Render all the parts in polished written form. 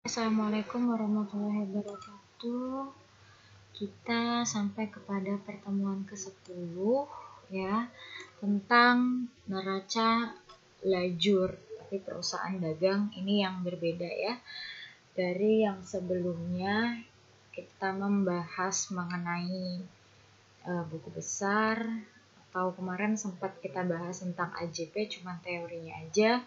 Assalamualaikum warahmatullahi wabarakatuh. Kita sampai kepada pertemuan ke-10 ya, tentang neraca lajur. Tapi perusahaan dagang ini yang berbeda ya. Dari yang sebelumnya kita membahas mengenai buku besar, atau kemarin sempat kita bahas tentang AJP, cuman teorinya aja.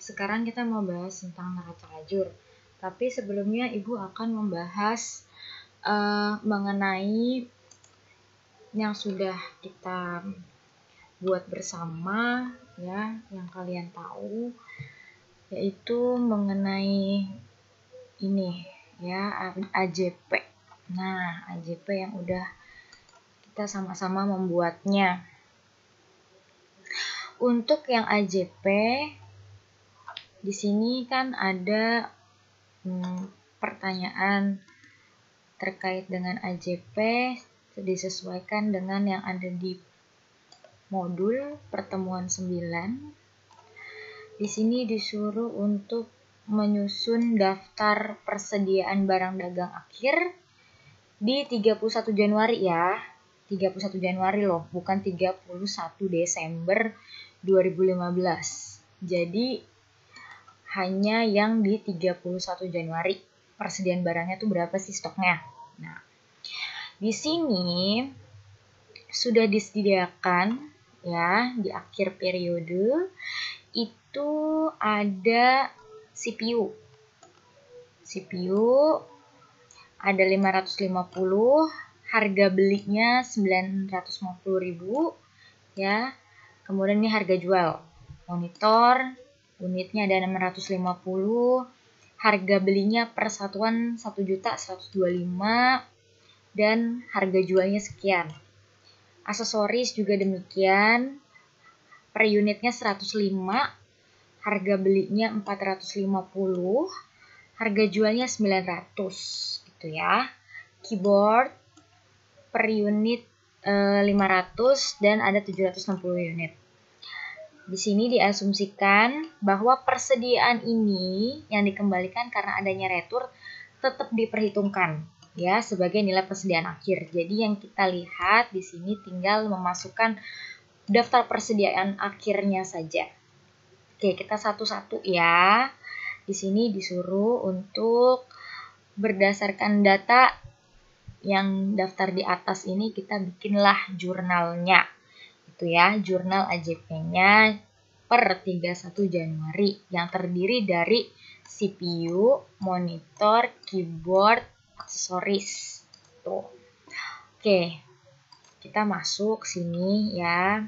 Sekarang kita mau bahas tentang neraca lajur. Tapi sebelumnya Ibu akan membahas mengenai yang sudah kita buat bersama ya, yang kalian tahu, yaitu mengenai ini ya, AJP. Nah, AJP yang udah kita sama-sama membuatnya. Untuk yang AJP di sini kan ada pertanyaan terkait dengan AJP, disesuaikan dengan yang ada di modul pertemuan 9. Di sini disuruh untuk menyusun daftar persediaan barang dagang akhir di 31 Januari ya. 31 Januari loh, bukan 31 Desember 2015. Jadi hanya yang di 31 Januari. Persediaan barangnya tuh berapa sih stoknya? Nah, di sini sudah disediakan ya, di akhir periode itu ada CPU. CPU ada 550, harga belinya 950.000 ya. Kemudian ini harga jual. Monitor unitnya ada 650, harga belinya per satuan 1.125.000 dan harga jualnya sekian. Aksesoris juga demikian, per unitnya 105, harga belinya 450, harga jualnya 900 gitu ya. Keyboard per unit 500 dan ada 760 unit. Di sini diasumsikan bahwa persediaan ini yang dikembalikan karena adanya retur tetap diperhitungkan ya sebagai nilai persediaan akhir. Jadi yang kita lihat di sini tinggal memasukkan daftar persediaan akhirnya saja. Oke, kita satu-satu ya. Di sini disuruh untuk berdasarkan data yang daftar di atas ini kita bikinlah jurnalnya. Itu ya, jurnal AJP-nya per 31 Januari yang terdiri dari CPU, monitor, keyboard, aksesoris. Tuh. Oke. Kita masuk sini ya.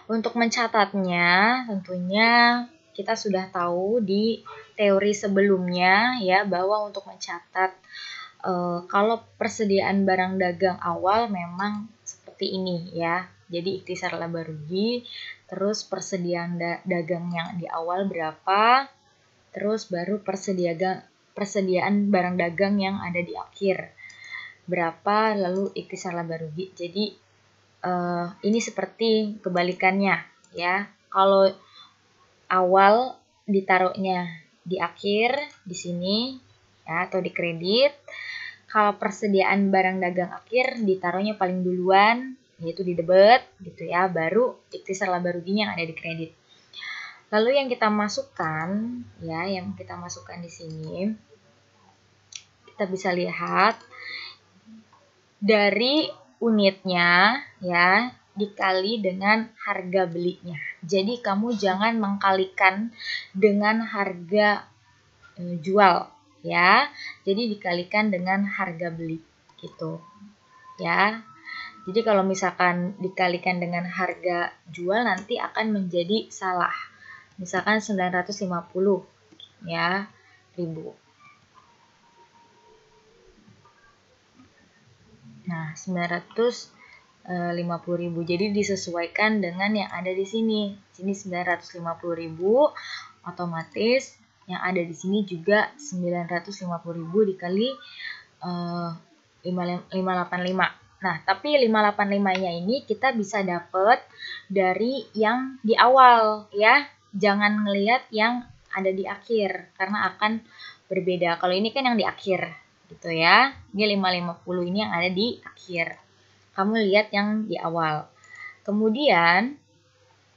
Untuk mencatatnya tentunya kita sudah tahu di teori sebelumnya ya, bahwa untuk mencatat kalau persediaan barang dagang awal memang seperti ini ya. Jadi ikhtisar laba rugi, terus persediaan dagang yang di awal berapa, terus baru persediaan barang dagang yang ada di akhir berapa, lalu ikhtisar laba rugi. Jadi ini seperti kebalikannya ya. Kalau awal ditaruhnya di akhir di sini ya, atau di kredit. Kalau persediaan barang dagang akhir ditaruhnya paling duluan, yaitu di debit gitu ya, baru ikhtisar laba ruginya yang ada di kredit. Lalu yang kita masukkan ya, di sini kita bisa lihat dari unitnya ya dikali dengan harga belinya. Jadi kamu jangan mengkalikan dengan harga jual ya. Jadi dikalikan dengan harga beli gitu ya. Jadi kalau misalkan dikalikan dengan harga jual nanti akan menjadi salah. Misalkan 950 ya ribu. Nah, 950.000. Jadi disesuaikan dengan yang ada di sini. Sini 950.000, otomatis yang ada di sini juga 950.000 dikali 585. Nah, tapi 585-nya ini kita bisa dapat dari yang di awal ya. Jangan ngelihat yang ada di akhir karena akan berbeda. Kalau ini kan yang di akhir gitu ya. Ini 550 ini yang ada di akhir. Kamu lihat yang di awal. Kemudian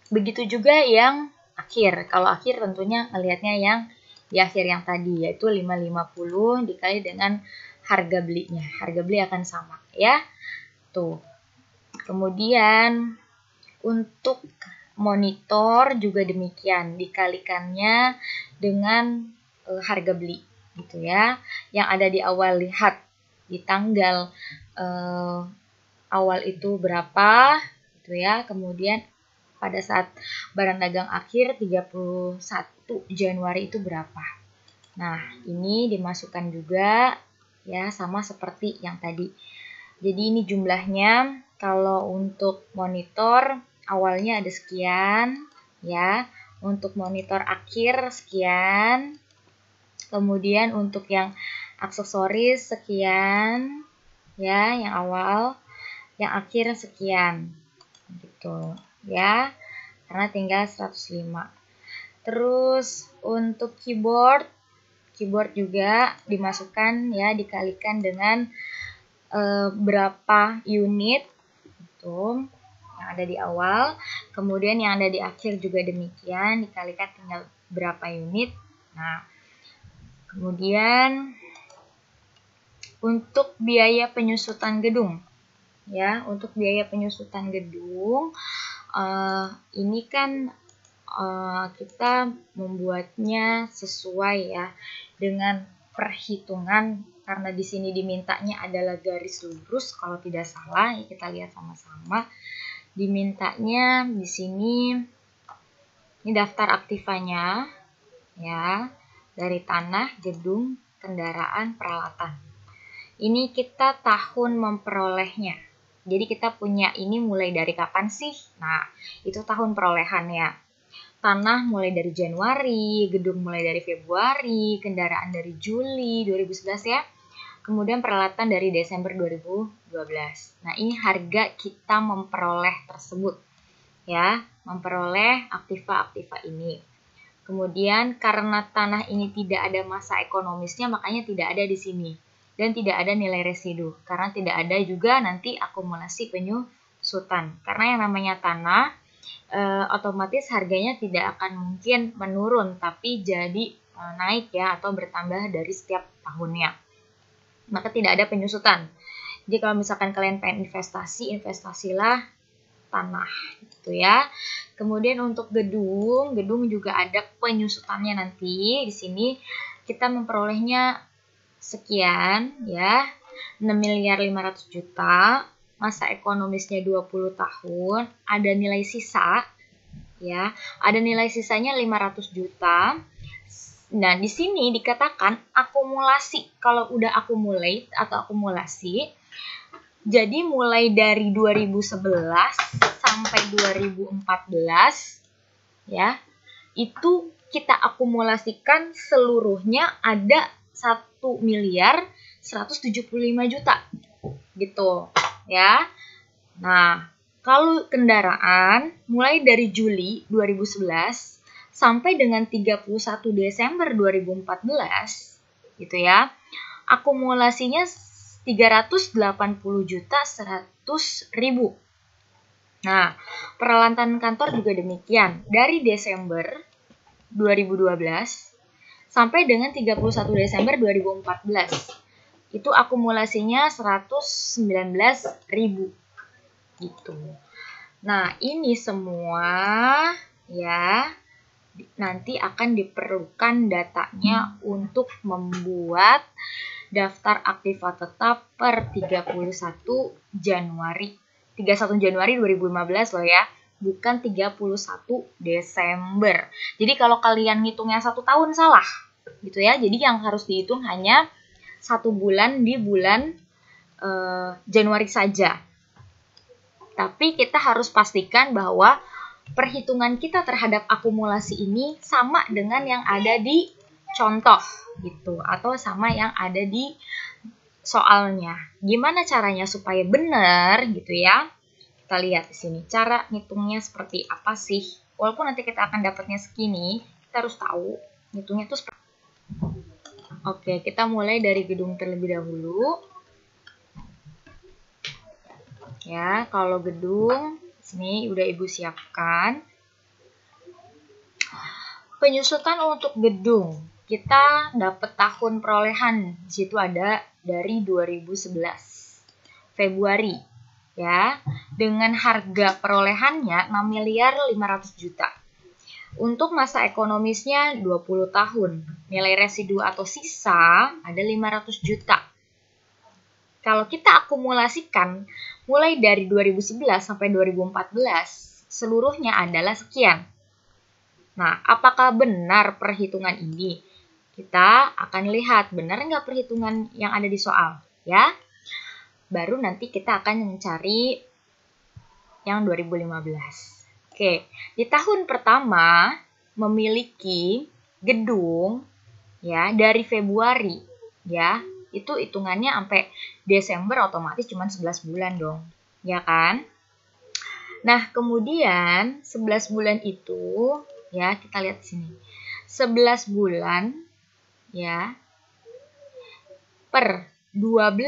begitu juga yang akhir. Kalau akhir tentunya ngelihatnya yang di akhir yang tadi, yaitu 550 dikali dengan harga belinya. Harga beli akan sama ya. Tuh. Kemudian untuk monitor juga demikian, dikalikannya dengan harga beli gitu ya. Yang ada di awal, lihat di tanggal awal itu berapa gitu ya. Kemudian pada saat barang dagang akhir 31 Januari itu berapa. Nah, ini dimasukkan juga ya, sama seperti yang tadi. Jadi ini jumlahnya. Kalau untuk monitor awalnya ada sekian ya. Untuk monitor akhir sekian. Kemudian untuk yang aksesoris sekian ya, yang awal, yang akhir sekian. Gitu ya. Karena tinggal 105. Terus untuk keyboard juga dimasukkan ya, dikalikan dengan berapa unit itu yang ada di awal, kemudian yang ada di akhir juga demikian, dikalikan tinggal berapa unit. Nah, kemudian untuk biaya penyusutan gedung ya, untuk biaya penyusutan gedung ini kan kita membuatnya sesuai ya dengan perhitungan, karena di sini dimintanya adalah garis lurus kalau tidak salah ya, kita lihat sama-sama. Dimintanya di sini ini daftar aktivanya ya, dari tanah, gedung, kendaraan, peralatan. Ini kita tahun memperolehnya. Jadi kita punya ini mulai dari kapan sih? Nah, itu tahun perolehannya. Tanah mulai dari Januari, gedung mulai dari Februari, kendaraan dari Juli 2011 ya. Kemudian peralatan dari Desember 2012. Nah, ini harga kita memperoleh tersebut ya, memperoleh aktiva-aktiva ini. Kemudian karena tanah ini tidak ada masa ekonomisnya, makanya tidak ada di sini. Dan tidak ada nilai residu, karena tidak ada juga nanti akumulasi penyusutan. Karena yang namanya tanah otomatis harganya tidak akan mungkin menurun, tapi jadi naik ya, atau bertambah dari setiap tahunnya. Maka tidak ada penyusutan. Jadi kalau misalkan kalian pengen investasi, investasilah tanah gitu ya. Kemudian untuk gedung juga ada penyusutannya nanti. Di sini kita memperolehnya sekian ya, 6.500.000.000. Masa ekonomisnya 20 tahun, ada nilai sisa ya, ada nilai sisanya 500 juta. Nah, di sini dikatakan akumulasi. Kalau udah accumulate atau akumulasi, jadi mulai dari 2011 sampai 2014 ya, itu kita akumulasikan seluruhnya ada 1.175.000.000 gitu ya. Nah, kalau kendaraan mulai dari Juli 2011 sampai dengan 31 Desember 2014 gitu ya, akumulasinya 380.100.000. Nah, peralatan kantor juga demikian. Dari Desember 2012 sampai dengan 31 Desember 2014. Itu akumulasinya 119.000 gitu. Nah, ini semua ya nanti akan diperlukan datanya untuk membuat daftar aktiva tetap per 31 Januari 2015 loh ya, bukan 31 Desember. Jadi kalau kalian ngitungnya 1 tahun salah gitu ya. Jadi yang harus dihitung hanya 1 bulan di bulan Januari saja. Tapi kita harus pastikan bahwa perhitungan kita terhadap akumulasi ini sama dengan yang ada di contoh gitu, atau sama yang ada di soalnya. Gimana caranya supaya benar gitu ya? Kita lihat di sini cara ngitungnya seperti apa sih. Walaupun nanti kita akan dapatnya segini, kita harus tahu Hitungnya tuh Oke, kita mulai dari gedung terlebih dahulu. Ya, kalau gedung sini udah Ibu siapkan. Penyusutan untuk gedung. Kita dapat tahun perolehan. Di situ ada dari 2011 Februari ya. Dengan harga perolehannya 6 miliar 500 juta. Untuk masa ekonomisnya 20 tahun. Nilai residu atau sisa ada 500 juta. Kalau kita akumulasikan mulai dari 2011 sampai 2014, seluruhnya adalah sekian. Nah, apakah benar perhitungan ini? Kita akan lihat benar nggak perhitungan yang ada di soal, ya. Baru nanti kita akan mencari yang 2015. Oke, di tahun pertama memiliki gedung ya dari Februari, ya. Itu hitungannya sampai Desember otomatis cuma 11 bulan dong, ya kan? Nah, kemudian 11 bulan itu ya, kita lihat di sini. 11 bulan ya per 12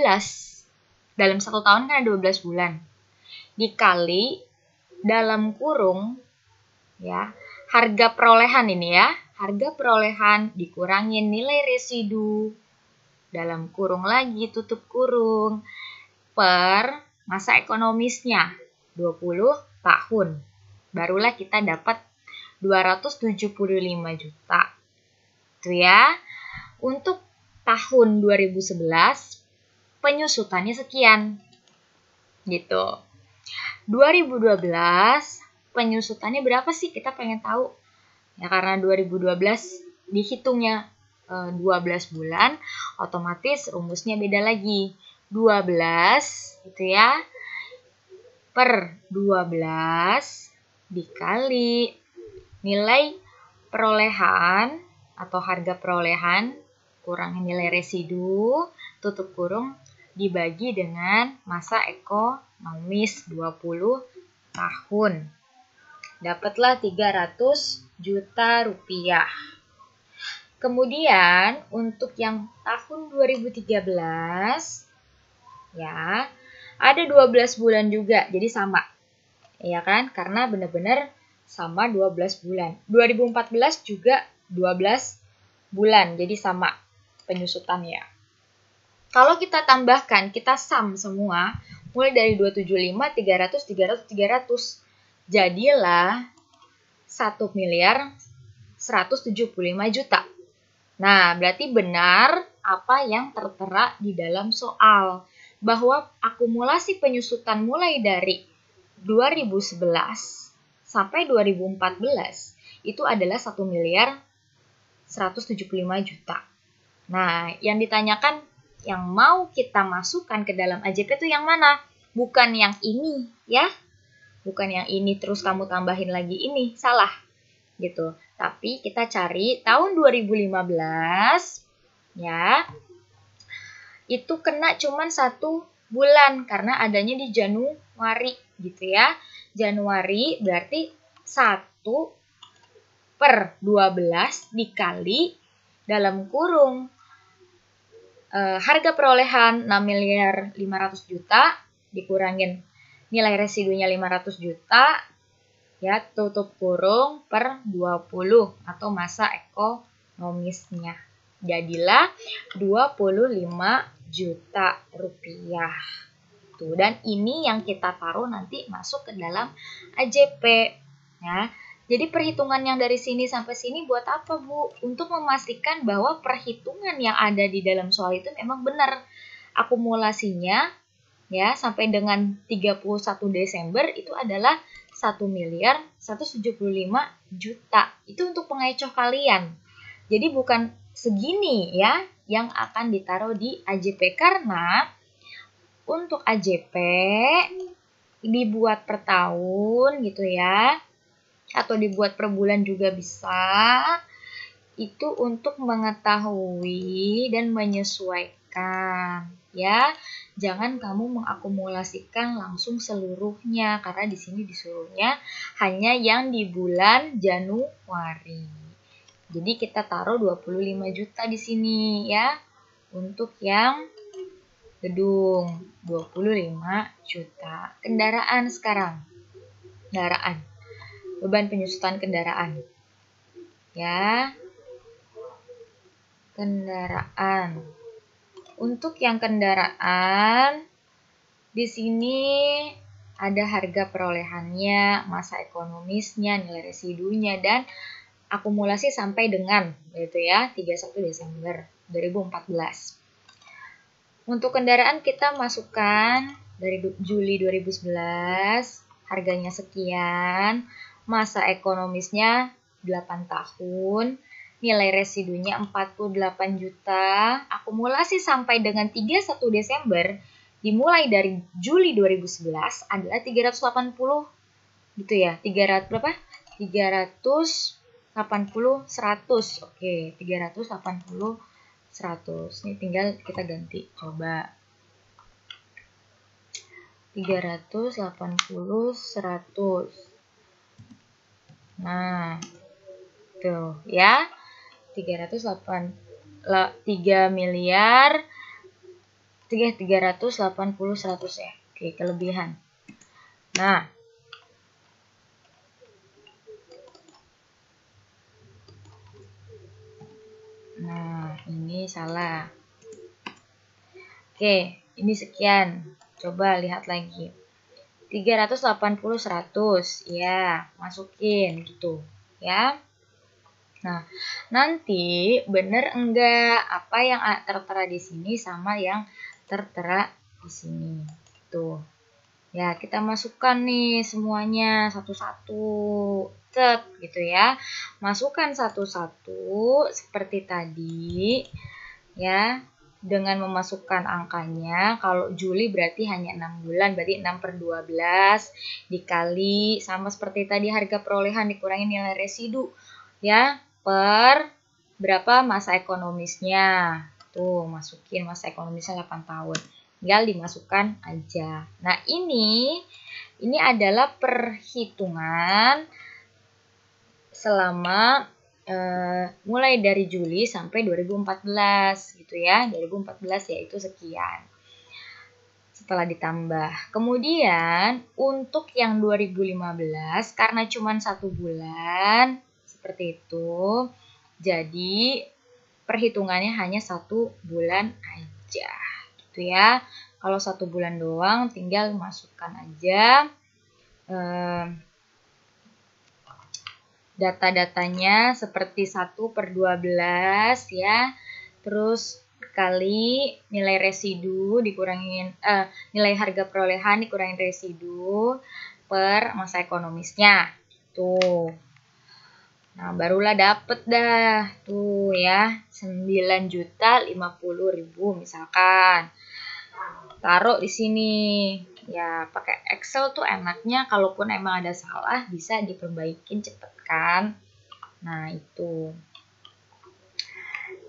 dalam 1 tahun kan ada 12 bulan. Dikali dalam kurung ya, harga perolehan ini ya. Harga perolehan dikurangin nilai residu dalam kurung lagi tutup kurung per masa ekonomisnya 20 tahun. Barulah kita dapat 275 juta. Itu ya. Untuk tahun 2011 penyusutannya sekian. Gitu. 2012 penyusutannya berapa sih? Kita pengen tahu. Ya karena 2012 dihitungnya 12 bulan, otomatis rumusnya beda lagi. 12 gitu ya. Per 12 dikali nilai perolehan atau harga perolehan kurangi nilai residu tutup kurung dibagi dengan masa ekonomis 20 tahun. Dapatlah 300 juta rupiah. Kemudian untuk yang tahun 2013 ya ada 12 bulan juga, jadi sama. Ya kan? Karena benar-benar sama 12 bulan. 2014 juga 12 bulan, jadi sama penyusutannya. Kalau kita tambahkan, kita sum semua, mulai dari 275, 300, 300, 300. Jadilah 1 miliar 175 juta. Nah, berarti benar apa yang tertera di dalam soal. Bahwa akumulasi penyusutan mulai dari 2011 sampai 2014 itu adalah 1 miliar 175 juta. Nah, yang ditanyakan yang mau kita masukkan ke dalam AJP itu yang mana? Bukan yang ini, ya. Bukan yang ini terus kamu tambahin lagi ini, salah. Gitu. Tapi kita cari tahun 2015 ya. Itu kena cuman 1 bulan karena adanya di Januari gitu ya. Januari berarti 1 per 12 dikali dalam kurung harga perolehan 6 miliar 500 juta dikurangin nilai residunya 500 juta ya tutup kurung per 20 atau masa ekonomisnya. Jadilah 25 juta rupiah. Tuh, dan ini yang kita taruh nanti masuk ke dalam AJP ya. Jadi perhitungan yang dari sini sampai sini buat apa, Bu? Untuk memastikan bahwa perhitungan yang ada di dalam soal itu memang benar. Akumulasinya ya sampai dengan 31 Desember itu adalah 1 miliar 175 juta. Itu untuk pengecoh kalian. Jadi bukan segini ya yang akan ditaruh di AJP karena untuk AJP dibuat per tahun gitu ya. Atau dibuat per bulan juga bisa. Itu untuk mengetahui dan menyesuaikan ya. Jangan kamu mengakumulasikan langsung seluruhnya karena di sini disuruhnya hanya yang di bulan Januari. Jadi kita taruh 25 juta di sini ya. Untuk yang gedung 25 juta. Kendaraan sekarang. Kendaraan. Beban penyusutan kendaraan. Ya. Kendaraan. Untuk yang kendaraan di sini ada harga perolehannya, masa ekonomisnya, nilai residunya, dan akumulasi sampai dengan yaitu ya 31 Desember 2014. Untuk kendaraan kita masukkan dari Juli 2011, harganya sekian, masa ekonomisnya 8 tahun, nilai residunya 48 juta, akumulasi sampai dengan 31 Desember dimulai dari Juli 2011 adalah 380 gitu ya. 300 berapa? 380 100. Oke, 380 100. Ini tinggal kita ganti. Coba. 380 100. Nah, tuh ya. 380 100 ya. Oke, kelebihan. Nah, ini salah. Oke, ini sekian. Coba lihat lagi. 380 100. Ya, masukin gitu. Ya. Nah, nanti bener enggak apa yang tertera di sini sama yang tertera di sini. Tuh. Ya, kita masukkan nih semuanya satu-satu. Cet, gitu ya. Masukkan satu-satu seperti tadi. Ya, dengan memasukkan angkanya. Kalau Juli berarti hanya 6 bulan, berarti 6 per 12 dikali sama seperti tadi harga perolehan dikurangi nilai residu. Ya, per berapa masa ekonomisnya. Tuh, masukin masa ekonomisnya 8 tahun. Tinggal dimasukkan aja. Nah, ini adalah perhitungan selama mulai dari Juli sampai 2014 gitu ya. 2014 yaitu sekian. Setelah ditambah. Kemudian untuk yang 2015 karena cuma 1 bulan seperti itu. Jadi perhitungannya hanya 1 bulan aja. Gitu ya. Kalau 1 bulan doang tinggal masukkan aja data-datanya seperti 1 per 12 ya. Terus kali nilai residu dikurangin nilai harga perolehan dikurangin residu per masa ekonomisnya. Tuh. Nah, barulah dapet dah tuh ya 9.050.000 misalkan. Taruh di sini. Ya, pakai Excel tuh enaknya kalaupun emang ada salah bisa diperbaikin cepet kan. Nah, itu.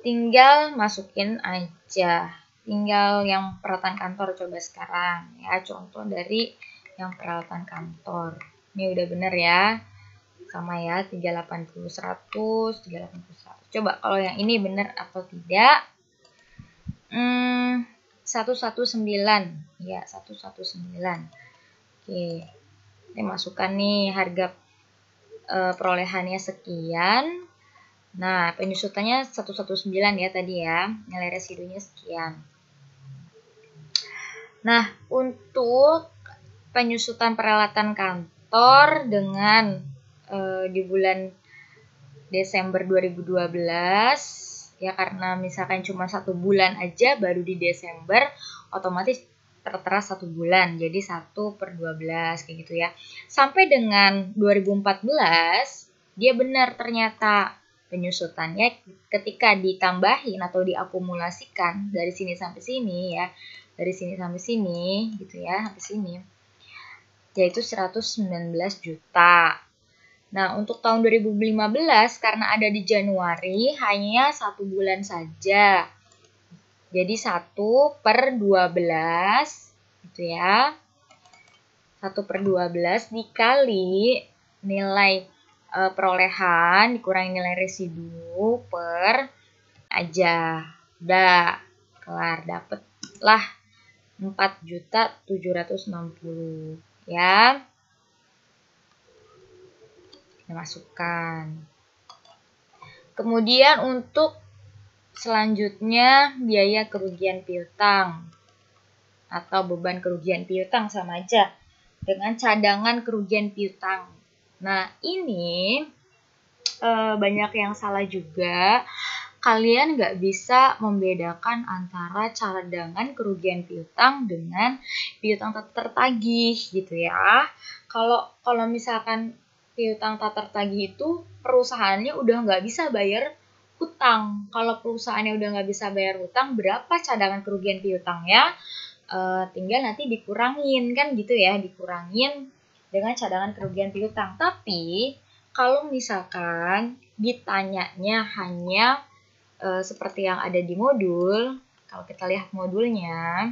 Tinggal masukin aja. Tinggal yang peralatan kantor coba sekarang ya, contoh dari yang peralatan kantor. Ini udah bener ya. Sama ya, 380 100, 380 100. Coba kalau yang ini bener atau tidak. 119 ya, 119. Oke, ini masukkan nih harga perolehannya sekian. Nah, penyusutannya 119 ya tadi ya, nilai residunya sekian. Nah, untuk penyusutan peralatan kantor dengan di bulan Desember 2012 ya, karena misalkan cuma 1 bulan aja baru di Desember, otomatis tertera 1 bulan, jadi 1 per 12 kayak gitu ya. Sampai dengan 2014 dia benar ternyata penyusutannya ketika ditambahin atau diakumulasikan dari sini sampai sini ya, dari sini sampai sini gitu ya, sampai sini, yaitu 119 juta. Nah, untuk tahun 2015 karena ada di Januari hanya 1 bulan saja. Jadi 1 per 12 gitu ya. 1 per 12 dikali nilai perolehan dikurangi nilai residu per aja. Udah, kelar, dapet lah 4.760 ya. Kita masukkan. Kemudian untuk selanjutnya biaya kerugian piutang atau beban kerugian piutang sama aja dengan cadangan kerugian piutang. Nah, ini banyak yang salah juga. Kalian nggak bisa membedakan antara cadangan kerugian piutang dengan piutang tak tertagih gitu ya. Kalau misalkan piutang tak tertagih itu perusahaannya udah nggak bisa bayar hutang. Kalau perusahaannya udah nggak bisa bayar hutang, berapa cadangan kerugian piutangnya? Tinggal nanti dikurangin kan gitu ya, dikurangin dengan cadangan kerugian piutang. Tapi kalau misalkan ditanyanya hanya seperti yang ada di modul, kalau kita lihat modulnya,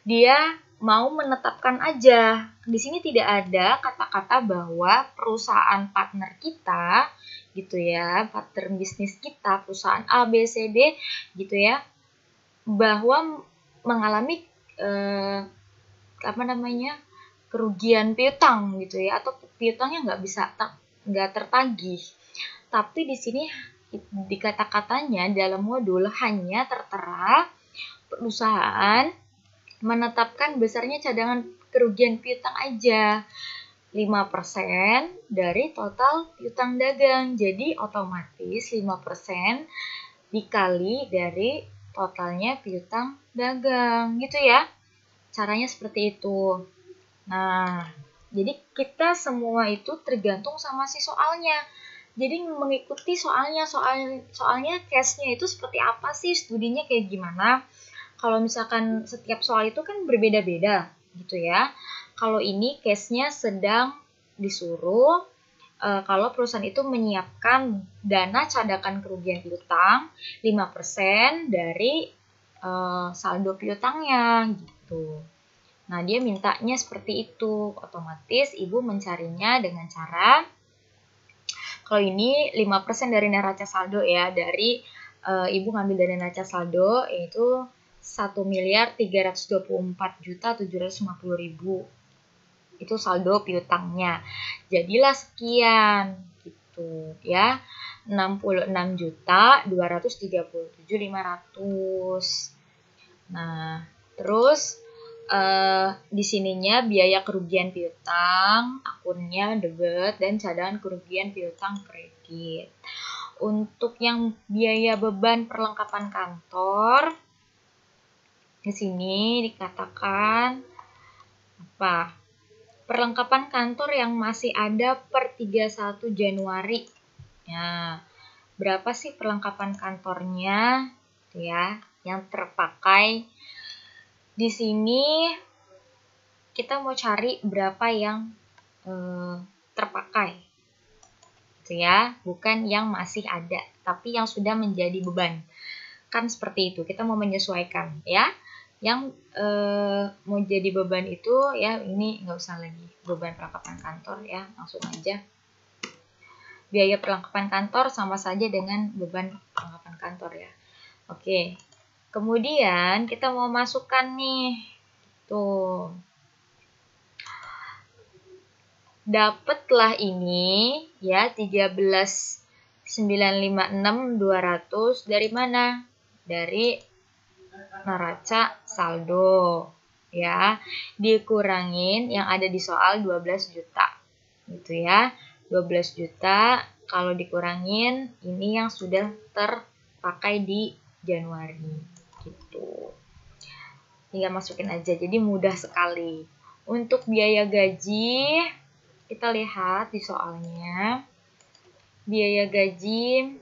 dia mau menetapkan aja. Di sini tidak ada kata-kata bahwa perusahaan partner kita, gitu ya, partner bisnis kita, perusahaan A, B, C, D, gitu ya, bahwa mengalami kerugian piutang gitu ya, atau piutangnya nggak tertagih. Tapi di sini di kata-katanya dalam modul hanya tertera perusahaan menetapkan besarnya cadangan kerugian piutang aja 5% dari total piutang dagang. Jadi otomatis 5% dikali dari totalnya piutang dagang gitu ya. Caranya seperti itu. Nah, jadi kita semua itu tergantung sama si soalnya. Jadi mengikuti soalnya case-nya itu seperti apa sih, studinya kayak gimana. Kalau misalkan setiap soal itu kan berbeda-beda gitu ya. Kalau ini case-nya sedang disuruh kalau perusahaan itu menyiapkan dana cadangan kerugian piutang 5% dari saldo piutangnya gitu. Nah, dia mintanya seperti itu. Otomatis ibu mencarinya dengan cara, kalau ini 5% dari neraca saldo ya, dari ibu ngambil dari neraca saldo yaitu 1.324.750.000. Itu saldo piutangnya. Jadilah sekian gitu ya. 66.237.500. Nah, terus di sininya biaya kerugian piutang, akunnya debit, dan cadangan kerugian piutang kredit. Untuk yang biaya beban perlengkapan kantor, di sini dikatakan apa? Perlengkapan kantor yang masih ada per 31 Januari. Nah, berapa sih perlengkapan kantornya ya yang terpakai? Di sini kita mau cari berapa yang terpakai, gitu ya, bukan yang masih ada, tapi yang sudah menjadi beban. Kan seperti itu, kita mau menyesuaikan ya. Yang mau jadi beban itu ya, ini nggak usah lagi beban perlengkapan kantor ya, langsung aja. Biaya perlengkapan kantor sama saja dengan beban perlengkapan kantor ya. Oke. Kemudian kita mau masukkan nih, tuh, dapatlah ini ya 13.956.200 dari mana? Dari neraca saldo ya, dikurangin yang ada di soal 12 juta gitu ya. 12 juta kalau dikurangin ini yang sudah terpakai di Januari gitu. Tinggal masukin aja, jadi mudah sekali. Untuk biaya gaji, kita lihat di soalnya. Biaya gaji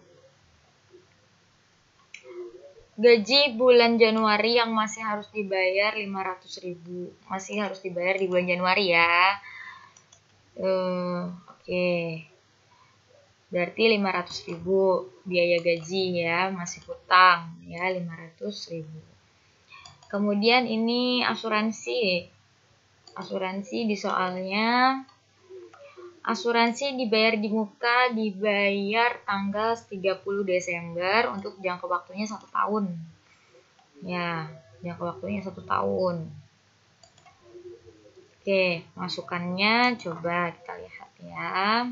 bulan Januari yang masih harus dibayar 500.000. Masih harus dibayar di bulan Januari ya. Oke. Berarti 500.000 biaya gaji ya, masih hutang ya 500.000. Kemudian ini asuransi. Asuransi di soalnya Asuransi dibayar di muka, dibayar tanggal 30 Desember untuk jangka waktunya 1 tahun. Ya, jangka waktunya 1 tahun. Oke, masukannya coba kita lihat ya.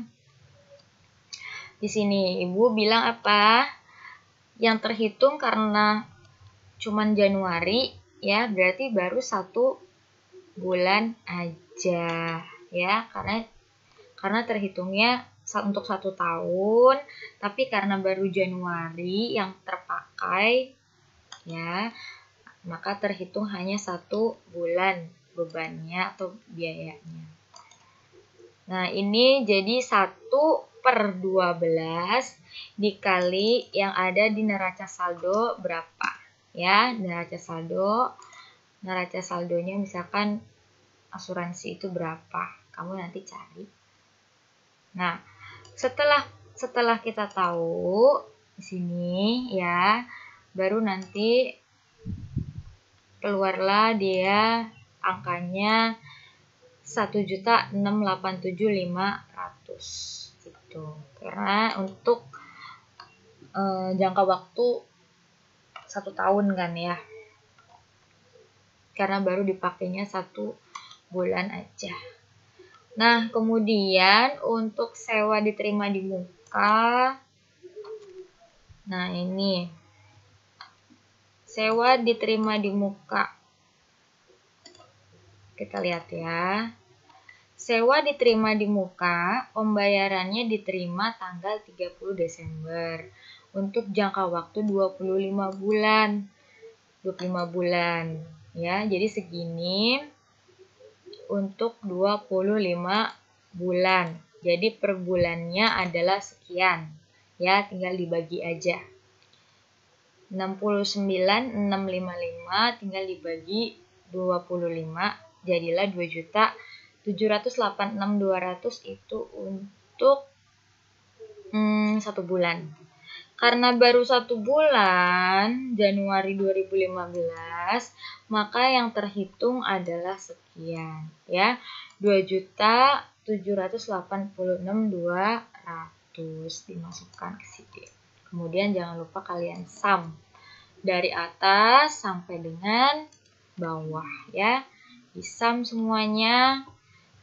Di sini Ibu bilang apa? Yang terhitung karena cuman Januari ya, berarti baru 1 bulan aja ya, karena terhitungnya untuk 1 tahun, tapi karena baru Januari yang terpakai ya, maka terhitung hanya 1 bulan bebannya atau biayanya. Nah, ini jadi 1/12 dikali yang ada di neraca saldo berapa ya. Neraca saldonya misalkan asuransi itu berapa, kamu nanti cari. Nah, setelah kita tahu di sini ya, baru nanti keluarlah dia angkanya 1.687.500 gitu. Karena untuk jangka waktu 1 tahun kan ya. Karena baru dipakainya 1 bulan aja. Nah, kemudian untuk sewa diterima di muka. Nah, ini. Sewa diterima di muka. Kita lihat ya. Sewa diterima di muka, pembayarannya diterima tanggal 30 Desember. Untuk jangka waktu 25 bulan. 25 bulan. Ya, jadi segini untuk 25 bulan. Jadi per bulannya adalah sekian. Ya, tinggal dibagi aja. 69.655 tinggal dibagi 25, jadilah 2.786.200 itu untuk 1 bulan. Karena baru 1 bulan, Januari 2015, maka yang terhitung adalah sekian ya, 2.786.200 dimasukkan ke sini. Kemudian jangan lupa kalian sum dari atas sampai dengan bawah ya. Di sum semuanya.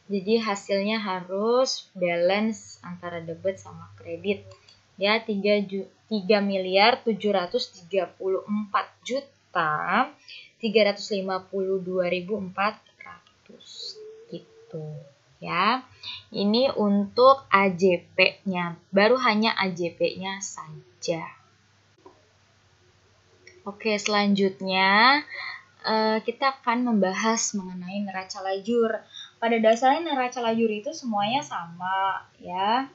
Jadi hasilnya harus balance antara debit sama kredit. Ya, 3.354.352.400 gitu ya. Ini untuk AJP-nya, baru hanya AJP-nya saja. Oke, selanjutnya kita akan membahas mengenai neraca lajur. Pada dasarnya neraca lajur itu semuanya sama ya.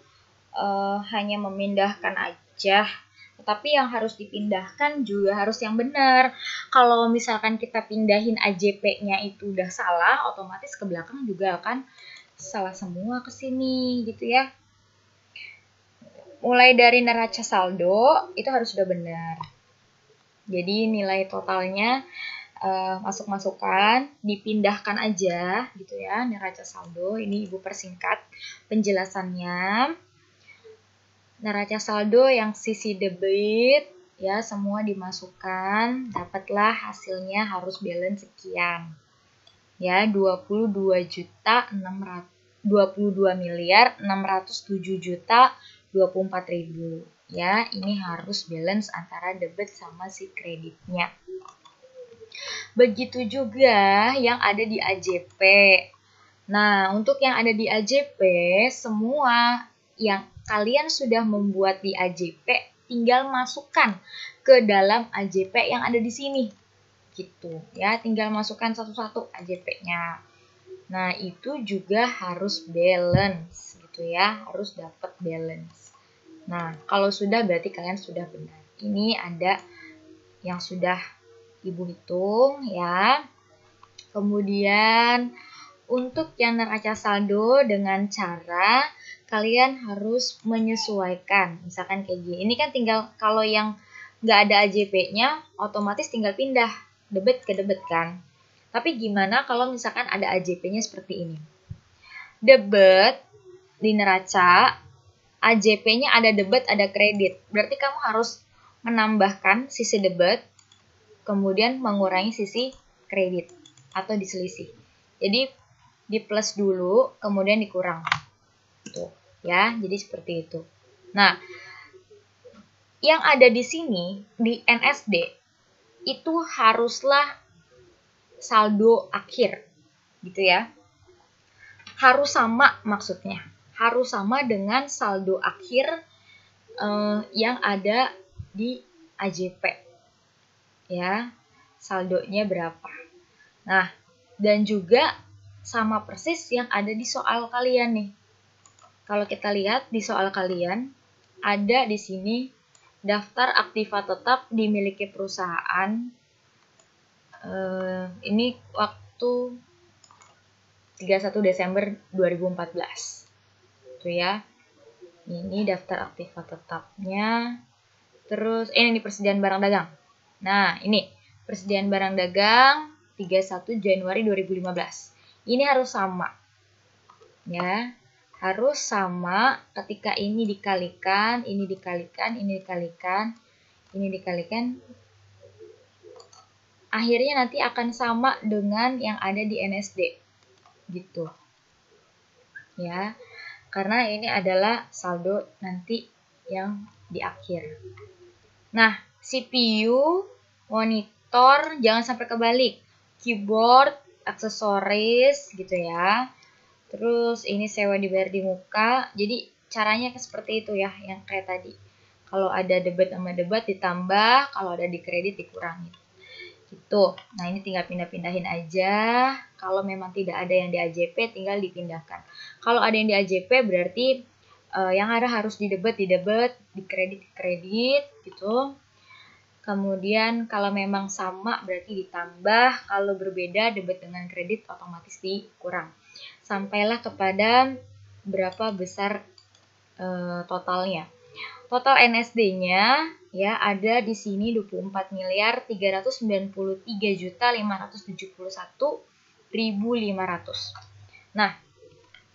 Hanya memindahkan aja, tetapi yang harus dipindahkan juga harus yang benar. Kalau misalkan kita pindahin AJP-nya itu udah salah, otomatis ke belakang juga akan salah semua ke sini gitu ya. Mulai dari neraca saldo itu harus sudah benar. Jadi nilai totalnya masuk-masukan dipindahkan aja gitu ya, neraca saldo. Ini Ibu persingkat penjelasannya. Neraca saldo yang sisi debit ya, semua dimasukkan, dapatlah hasilnya harus balance sekian. Ya, 22.607.024.000 ya. Ini harus balance antara debit sama si kreditnya. Begitu juga yang ada di AJP. Nah, untuk yang ada di AJP, semua yang kalian sudah membuat di AJP tinggal masukkan ke dalam AJP yang ada di sini. Gitu ya, tinggal masukkan satu-satu AJP-nya. Nah, itu juga harus balance gitu ya, harus dapat balance. Nah, kalau sudah berarti kalian sudah benar. Ini ada yang sudah Ibu hitung ya. Kemudian untuk yang neraca saldo dengan cara kalian harus menyesuaikan. Misalkan kayak gini. Ini kan tinggal kalau yang nggak ada AJP-nya otomatis tinggal pindah debit ke debit kan. Tapi gimana kalau misalkan ada AJP-nya seperti ini? Debit di neraca AJP-nya ada debit, ada kredit. Berarti kamu harus menambahkan sisi debit, kemudian mengurangi sisi kredit atau diselisih. Jadi di plus dulu, kemudian dikurang. Tuh, ya. Jadi seperti itu. Nah, yang ada di sini di NSD itu haruslah saldo akhir, gitu ya. Harus sama maksudnya. Harus sama dengan saldo akhir yang ada di AJP. Ya, saldonya berapa. Nah, dan juga sama persis yang ada di soal kalian nih. Kalau kita lihat di soal kalian, ada di sini daftar aktiva tetap dimiliki perusahaan. Ini waktu 31 Desember 2014. Itu ya. Ini daftar aktiva tetapnya. Terus ini persediaan barang dagang. Nah, ini persediaan barang dagang 31 Januari 2015. Ini harus sama. Ya. Harus sama ketika ini dikalikan, ini dikalikan, ini dikalikan, ini dikalikan. Akhirnya nanti akan sama dengan yang ada di NSD. Gitu. Ya. Karena ini adalah saldo nanti yang di akhir. Nah, CPU, monitor, jangan sampai kebalik. Keyboard, aksesoris gitu ya. Terus ini sewa dibayar di muka. Jadi caranya seperti itu ya, yang kayak tadi. Kalau ada debit sama debit ditambah, kalau ada di kredit dikurangi. Gitu. Nah, ini tinggal pindah-pindahin aja. Kalau memang tidak ada yang di AJP, tinggal dipindahkan. Kalau ada yang di AJP berarti yang ada harus di debit, di kredit gitu. Kemudian kalau memang sama berarti ditambah, kalau berbeda debit dengan kredit otomatis dikurang. Sampailah kepada berapa besar totalnya. Total NSD-nya ya ada di sini 24.393.571.500. Nah,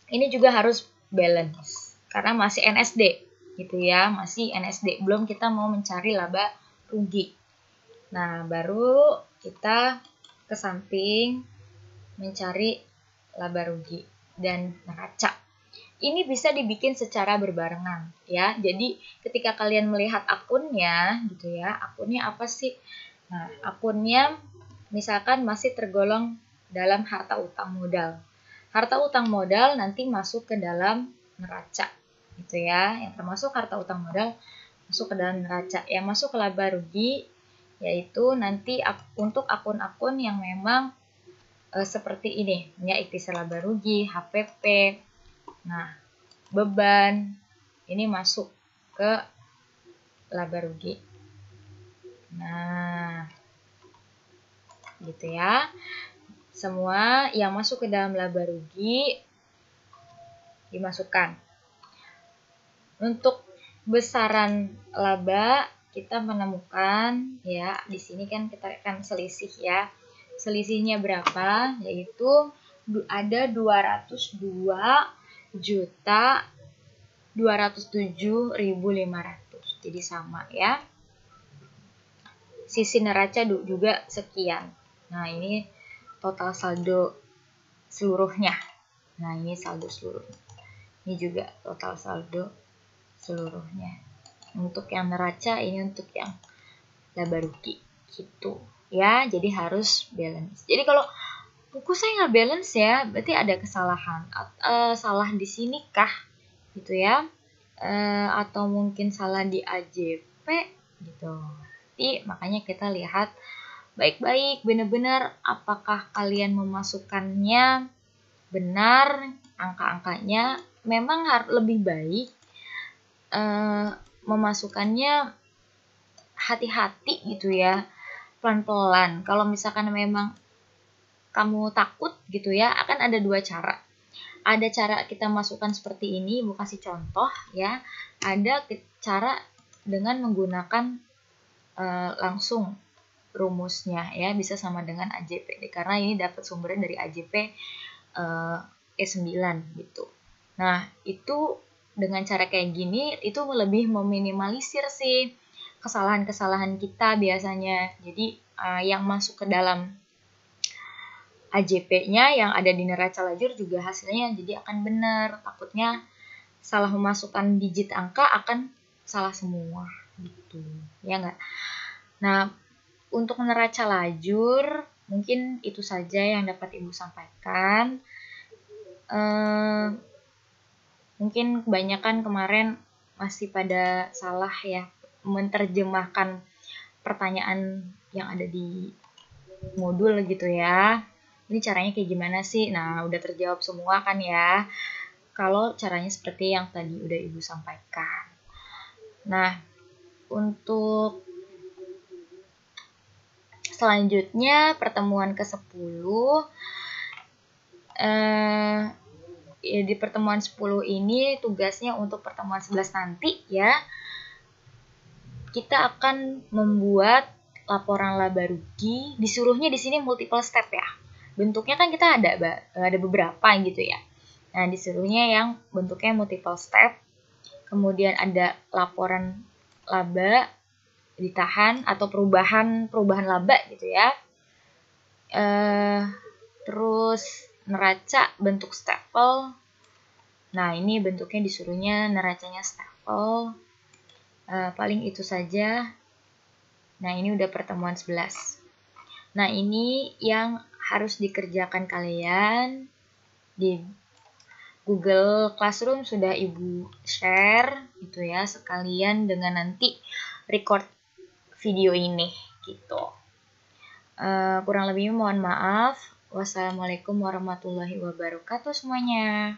ini juga harus balance karena masih NSD gitu ya, masih NSD. Belum kita mau mencari laba rugi. Nah, baru kita ke samping mencari laba rugi dan neraca. Ini bisa dibikin secara berbarengan ya. Jadi ketika kalian melihat akunnya gitu ya, akunnya apa sih? Nah, akunnya misalkan masih tergolong dalam harta utang modal. Harta utang modal nanti masuk ke dalam neraca gitu ya. Yang termasuk harta utang modal masuk ke dalam neraca. Yang masuk ke laba rugi yaitu nanti untuk akun-akun yang memang seperti ini ya, ikhtisar laba rugi, HPP. Nah, beban ini masuk ke laba rugi. Nah, gitu ya. Semua yang masuk ke dalam laba rugi dimasukkan. Untuk besaran laba kita menemukan ya, di sini kan kita akan selisih ya. Selisihnya berapa? Yaitu ada 202.207.500. Jadi sama ya. Sisi neraca juga sekian. Nah, ini total saldo seluruhnya. Nah, ini saldo seluruhnya. Ini juga total saldo seluruhnya. Untuk yang neraca, ini untuk yang laba rugi gitu ya. Jadi harus balance. Jadi kalau buku saya nggak balance ya, berarti ada kesalahan. Salah di sini kah gitu ya, atau mungkin salah di AJP gitu. Jadi makanya kita lihat baik-baik benar-benar apakah kalian memasukkannya benar, angka-angkanya memang lebih baik memasukkannya hati-hati gitu ya, pelan-pelan. Kalau misalkan memang kamu takut gitu ya, akan ada dua cara. Ada cara kita masukkan seperti ini, Ibu kasih contoh ya. Ada cara dengan menggunakan langsung rumusnya ya, bisa sama dengan AJP karena ini dapat sumbernya dari AJP E9 gitu. Nah, itu dengan cara kayak gini itu lebih meminimalisir sih kesalahan-kesalahan kita biasanya. Jadi yang masuk ke dalam AJP-nya yang ada di neraca lajur juga hasilnya jadi akan benar. Takutnya salah memasukkan digit angka akan salah semua gitu. Ya enggak? Nah, untuk neraca lajur mungkin itu saja yang dapat Ibu sampaikan. Mungkin kebanyakan kemarin masih pada salah ya menerjemahkan pertanyaan yang ada di modul gitu ya. Ini caranya kayak gimana sih? Nah, udah terjawab semua kan ya. Kalau caranya seperti yang tadi udah Ibu sampaikan. Nah, untuk selanjutnya pertemuan ke-10 ya di pertemuan 10 ini tugasnya untuk pertemuan 11 nanti ya. Kita akan membuat laporan laba rugi, disuruhnya di sini multiple step ya. Bentuknya kan kita ada beberapa gitu ya. Nah, disuruhnya yang bentuknya multiple step. Kemudian ada laporan laba ditahan atau perubahan laba gitu ya. Terus neraca bentuk staple. Nah, ini bentuknya disuruhnya neracanya staple. Paling itu saja. Nah, ini udah pertemuan 11. Nah, ini yang harus dikerjakan kalian di Google Classroom sudah Ibu share gitu ya, sekalian dengan nanti record video ini gitu. Kurang lebihnya mohon maaf. Wassalamualaikum warahmatullahi wabarakatuh semuanya.